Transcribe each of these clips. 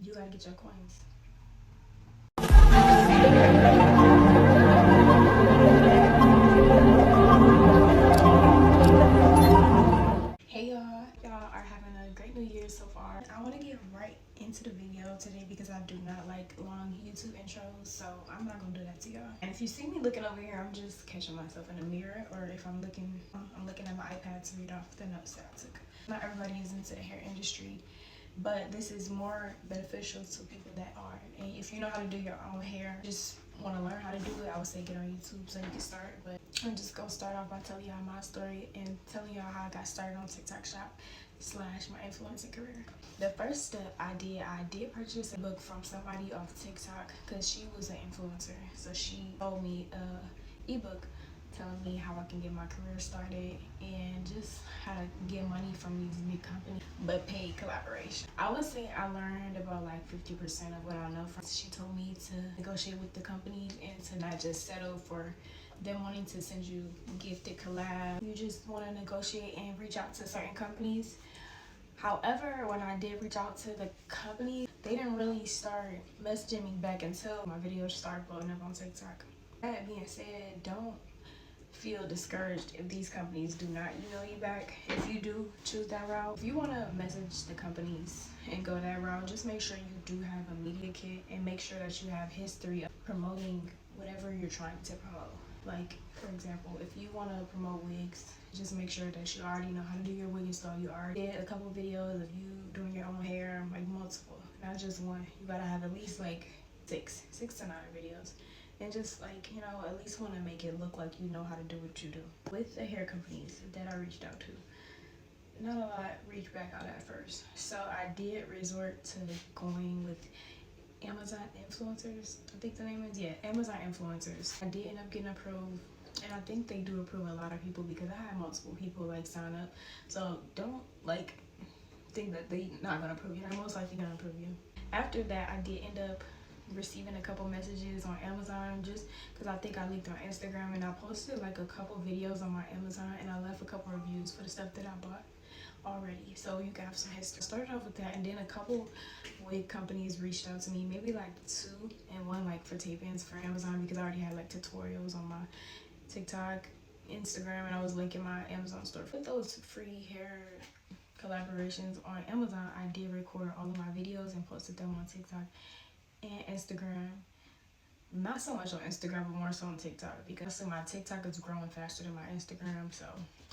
You gotta get your coins. Hey y'all are having a great new year so far. I want to get right into the video today because I do not like long YouTube intros, so I'm not gonna do that to y'all. And if you see me looking over here, I'm just catching myself in the mirror, or if I'm looking at my iPad to read off the notes that I took. Not everybody is into the hair industry, but this is more beneficial to people that are. And if you know how to do your own hair, just want to learn how to do it, I would say get on YouTube so you can start. But I'm just gonna start off by telling y'all my story and telling y'all how I got started on TikTok Shop / my influencing career. The first step I did purchase a book from somebody off TikTok because she was an influencer. So she told me ebook telling me how I can get my career started and just how to get money from these big companies, but paid collaboration. I would say I learned about like 50% of what I know from. She told me to negotiate with the company and to not just settle for them wanting to send you gifted collab. You just want to negotiate and reach out to certain companies. However, when I did reach out to the company, they didn't really start messaging me back until my videos started blowing up on TikTok. That being said, don't feel discouraged if these companies do not email you back. If you do choose that route, if you want to message the companies and go that route, just make sure you do have a media kit and make sure that you have history of promoting whatever you're trying to promote. Like, for example, if you want to promote wigs, just make sure that you already know how to do your wig install. You already did a couple videos of you doing your own hair, like multiple, not just one. You gotta have at least like six to 9 videos. And just like, you know, at least want to make it look like you know how to do what you do. With the hair companies that I reached out to, not a lot reached back out at first. So I did resort to going with Amazon influencers. I think the name is, yeah, Amazon influencers. I did end up getting approved. And I think they do approve a lot of people because I had multiple people like sign up. So don't like think that they not gonna approve you. They're most likely gonna approve you. After that, I did end up receiving a couple messages on Amazon just because I think I leaked on Instagram, and I posted like a couple videos on my Amazon, and I left a couple reviews for the stuff that I bought already, so you can have some history. Started off with that, and then a couple wig companies reached out to me, maybe like 2, and one like for tape-ins for Amazon because I already had like tutorials on my TikTok, Instagram, and I was linking my Amazon store. For those free hair collaborations on Amazon, I did record all of my videos and posted them on TikTok and Instagram. Not so much on Instagram, but more so on TikTok because my TikTok is growing faster than my Instagram. So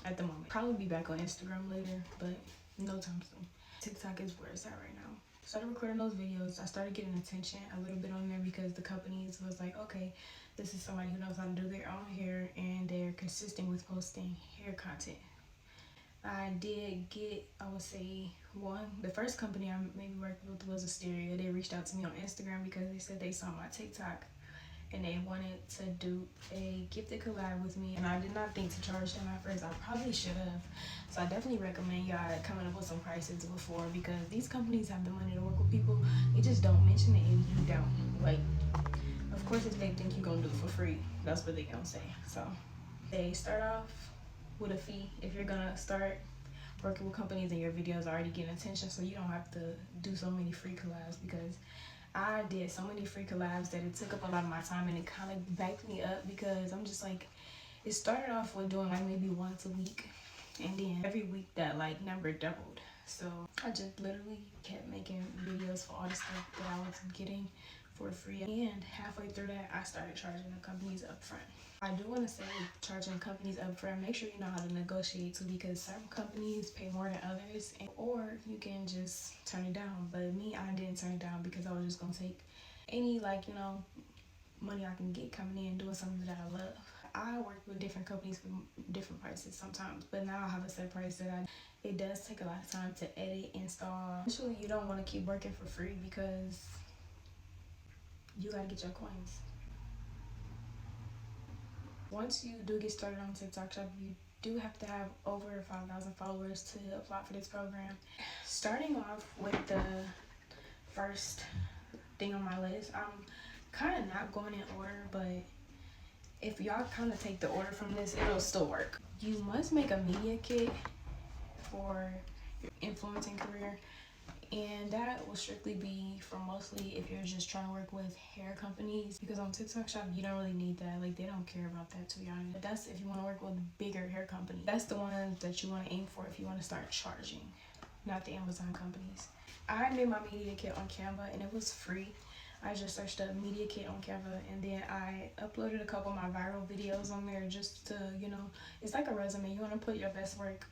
at the moment, probably be back on Instagram later, but no time soon. TikTok is where it's at right now. Started recording those videos. I started getting attention a little bit on there because the companies was like, okay, this is somebody who knows how to do their own hair and they're consistent with posting hair content. I did get, I would say, the first company I maybe worked with was Asteria. They reached out to me on Instagram because they said they saw my TikTok and they wanted to do a gifted collab with me, and I did not think to charge them at first. I probably should have. So I definitely recommend y'all coming up with some prices before, because these companies have the money to work with people. They just don't mention it if you don't. Like, of course, if they think you're gonna do it for free, that's what they gonna say. So they start off with a fee if you're gonna start working with companies and your videos are already getting attention, so you don't have to do so many free collabs, because I did so many free collabs that it took up a lot of my time, and it kind of backed me up because I'm just like, it started off with doing like maybe once a week, and then every week that like number doubled. So I just literally kept making videos for all the stuff that I was getting for free, and halfway through that I started charging the companies up front. I do want to say, charging companies up front, make sure you know how to negotiate too, because some companies pay more than others, or you can just turn it down. But me, I didn't turn it down because I was just gonna take any, like, you know, money I can get coming in doing something that I love. I work with different companies for different prices sometimes, but now I have a set price that it does take a lot of time to edit, install. Eventually, you don't want to keep working for free because you gotta get your coins. Once you do get started on TikTok Shop, you do have to have over 5,000 followers to apply for this program. Starting off with the first thing on my list, I'm kind of not going in order, but if y'all kind of take the order from this, it'll still work. You must make a media kit for your influencing career. And that will strictly be for mostly if you're just trying to work with hair companies, because on TikTok Shop you don't really need that. Like, they don't care about that, to be honest. But that's if you want to work with bigger hair companies. That's the one that you want to aim for if you want to start charging, not the Amazon companies. I made my media kit on Canva and it was free. I just searched up media kit on Canva, and then I uploaded a couple of my viral videos on there just to, you know, it's like a resume. You want to put your best work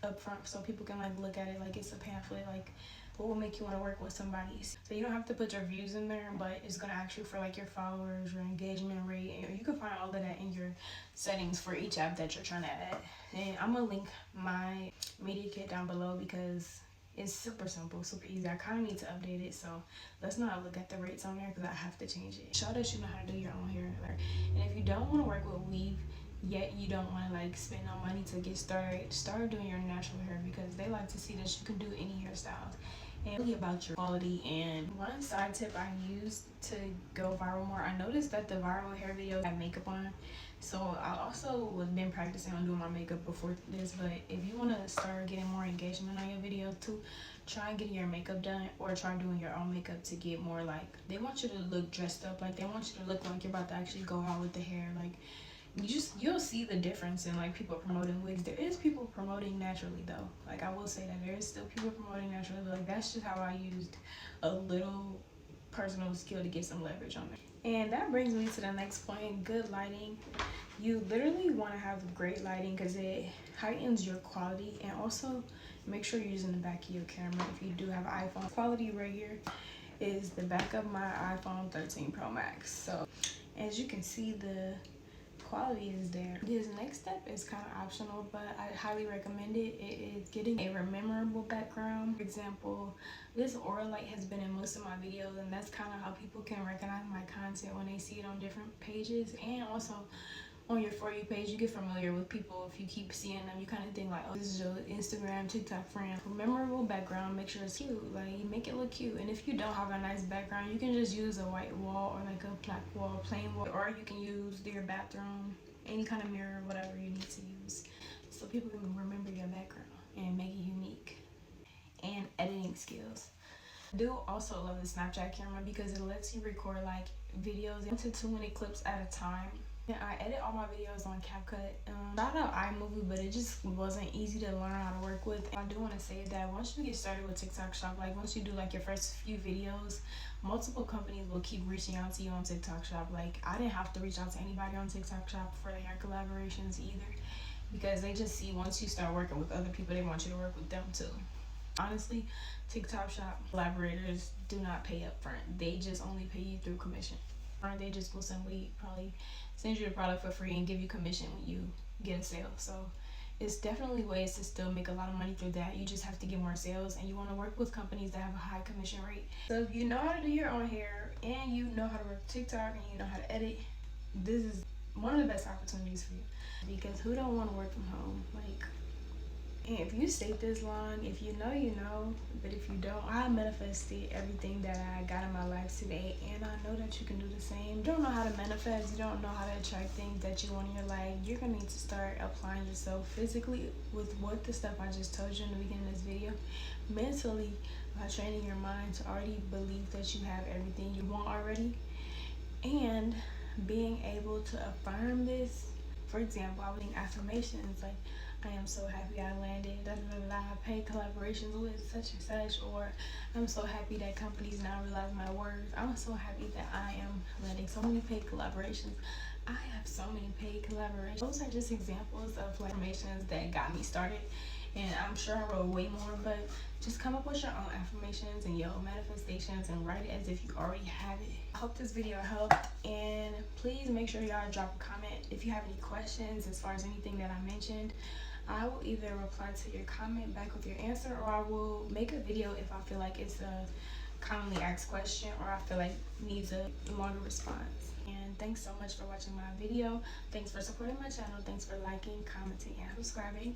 up front so people can like look at it like it's a pamphlet, like what will make you want to work with somebody. So you don't have to put your views in there, but it's gonna ask you for like your followers, your engagement rate, and you can find all of that in your settings for each app that you're trying to add. And I'm gonna link my media kit down below because it's super simple, super easy. I kind of need to update it, so let's not look at the rates on there because I have to change it. Show that you know how to do your own hair. And if you don't want to work with weave, yet you don't want to like spend no money to get started, start doing your natural hair, because they like to see that you can do any hairstyles. And really about your quality. And one side tip I used to go viral more, I noticed that the viral hair videos have makeup on. So I also was been practicing on doing my makeup before this, but if you want to start getting more engagement on your video too, try getting your makeup done or try doing your own makeup to get more, like, they want you to look dressed up, like they want you to look like you're about to actually go out with the hair. Like, you'll see the difference in like people promoting wigs. There is people promoting naturally though. Like, I will say that there is still people promoting naturally, but like that's just how I used a little personal skill to get some leverage on it. And that brings me to the next point, good lighting. You literally want to have great lighting because it heightens your quality, and also make sure you're using the back of your camera if you do have an iPhone. Quality right here is the back of my iPhone 13 Pro Max. So as you can see, the quality is there. This next step is kind of optional, but I highly recommend it. It is getting a memorable background. For example, this aura light has been in most of my videos, and that's kind of how people can recognize my content when they see it on different pages. And also on your For You page, you get familiar with people. If you keep seeing them, you kind of think like, oh, this is your Instagram, TikTok friend. Memorable background, make sure it's cute. Like, make it look cute. And if you don't have a nice background, you can just use a white wall or like a black wall, plain wall, or you can use your bathroom, any kind of mirror, whatever you need to use, so people can remember your background and make it unique. And editing skills. I do also love the Snapchat camera because it lets you record like videos into 2 minute clips at a time. Yeah, I edit all my videos on CapCut. Shout out iMovie, but it just wasn't easy to learn how to work with. I do want to say that once you get started with TikTok Shop, like once you do like your first few videos, multiple companies will keep reaching out to you on TikTok Shop. Like, I didn't have to reach out to anybody on TikTok Shop for their collaborations either, because they just see once you start working with other people, they want you to work with them too. Honestly, TikTok Shop collaborators do not pay up front. They just only pay you through commission. Or they just will simply probably send you the product for free and give you commission when you get a sale. So it's definitely ways to still make a lot of money through that. You just have to get more sales, and you want to work with companies that have a high commission rate. So if you know how to do your own hair, and you know how to work TikTok, and you know how to edit, this is one of the best opportunities for you. Because who don't want to work from home? Like, and if you stayed this long, if you know, you know. But if you don't, I manifested everything that I got in my life today, and I know that you can do the same. You don't know how to manifest, you don't know how to attract things that you want in your life, you're gonna need to start applying yourself physically with what the stuff I just told you in the beginning of this video, mentally by training your mind to already believe that you have everything you want already, and being able to affirm this. For example, I was doing affirmations like, I am so happy I landed paid collaborations with such and such, or I'm so happy that companies now realize my worth. I'm so happy that I am landing so many paid collaborations. I have so many paid collaborations. Those are just examples of like affirmations that got me started, and I'm sure I wrote way more, but just come up with your own affirmations and your own manifestations and write it as if you already have it. I hope this video helped, and please make sure y'all drop a comment if you have any questions as far as anything that I mentioned. I will either reply to your comment back with your answer, or I will make a video if I feel like it's a commonly asked question, or I feel like it needs a longer response. And thanks so much for watching my video. Thanks for supporting my channel. Thanks for liking, commenting, and subscribing.